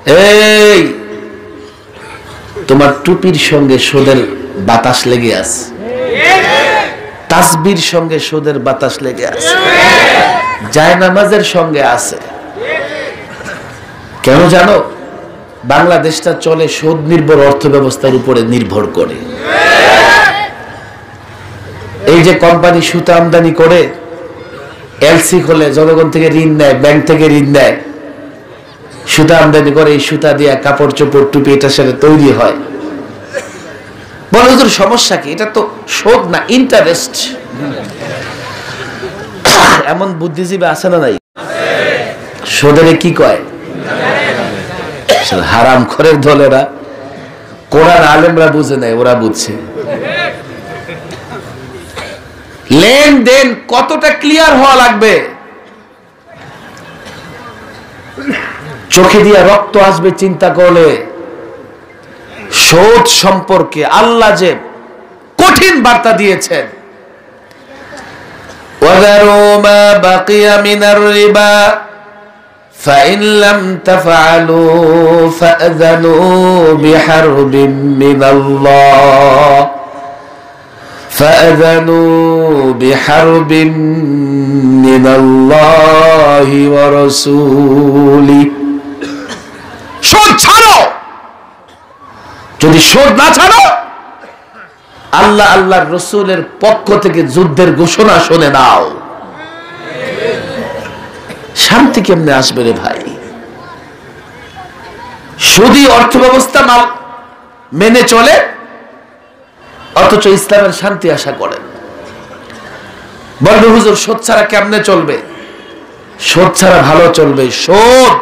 এই তোমার টুপির সঙ্গে সুদের বাতাস লেগে আছে, তাসবির সঙ্গে সুদের বাতাস লেগে আছে, জায়নামাজের সঙ্গে আছে। কেন জানো? বাংলাদেশটা চলে সুদ নির্ভর অর্থ ব্যবস্থার উপরে নির্ভর করে। এই যে কোম্পানি সুতা আমদানি করে এলসি খোলে, জনগণ থেকে ঋণ নেয়, ব্যাংক থেকে ঋণ নেয়, সুতা আমদানি করে, এই সুতা দিয়ে কাপড় চোপড় টুপি এটা সেটা তৈরি হয়। বলে হুজুর সমস্যা কি? এটা তো সুদ না, ইন্টারেস্ট। এমন বুদ্ধিজীবী আছে না নাই? সুদের কি কয়? হারাম খোরের দলেরা, কোরআন আলেমরা বুঝে নাই, ওরা বুঝছে। লেনদেন কতটা ক্লিয়ার হওয়া লাগবে, চোখে দিয়ে রক্ত আসবে চিন্তা করলে। সুদ সম্পর্কে আল্লাহ যে কঠিন বার্তা দিয়েছেন, ওয়াযারু মা বাকিয়া মিনার রিবা ফাইন লাম তাফআলু ফাআযানু বিহারবিন মিনাল্লাহ মিনাল্লাহি ওয়া রাসূলিহি। সুদ ছাড়ো, যদি সুদ না ছাড়ো আল্লাহ আল্লাহর রাসূলের পক্ষ থেকে যুদ্ধের ঘোষণা শুনে নাও। শান্তি কেমনে আসবে রে ভাই? সুদী অর্থ ব্যবস্থা মেনে চলে, অথচ ইসলামের শান্তি আশা করেন। বলবে হুজুর সুদ ছাড়া কেমনে চলবে? সুদ ছাড়া ভালো চলবে। সুদ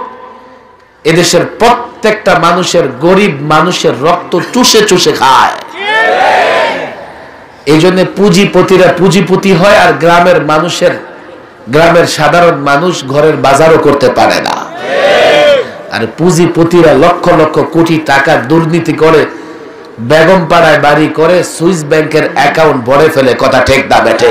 এদেশের প্রত্যেকটা মানুষের, গরিব মানুষের রক্ত চুষে চুষে খায়। এই জন্য পুঁজিপতিরা পুঁজিপতি হয়, আর গ্রামের মানুষের, গ্রামের সাধারণ মানুষ ঘরের বাজারও করতে পারে না। আর পুঁজিপতিরা লক্ষ লক্ষ কোটি টাকা দুর্নীতি করে, বেগম পাড়ায় বাড়ি করে, সুইস ব্যাংকের অ্যাকাউন্ট ভরে ফেলে। কথা ঠিক না বেঠে?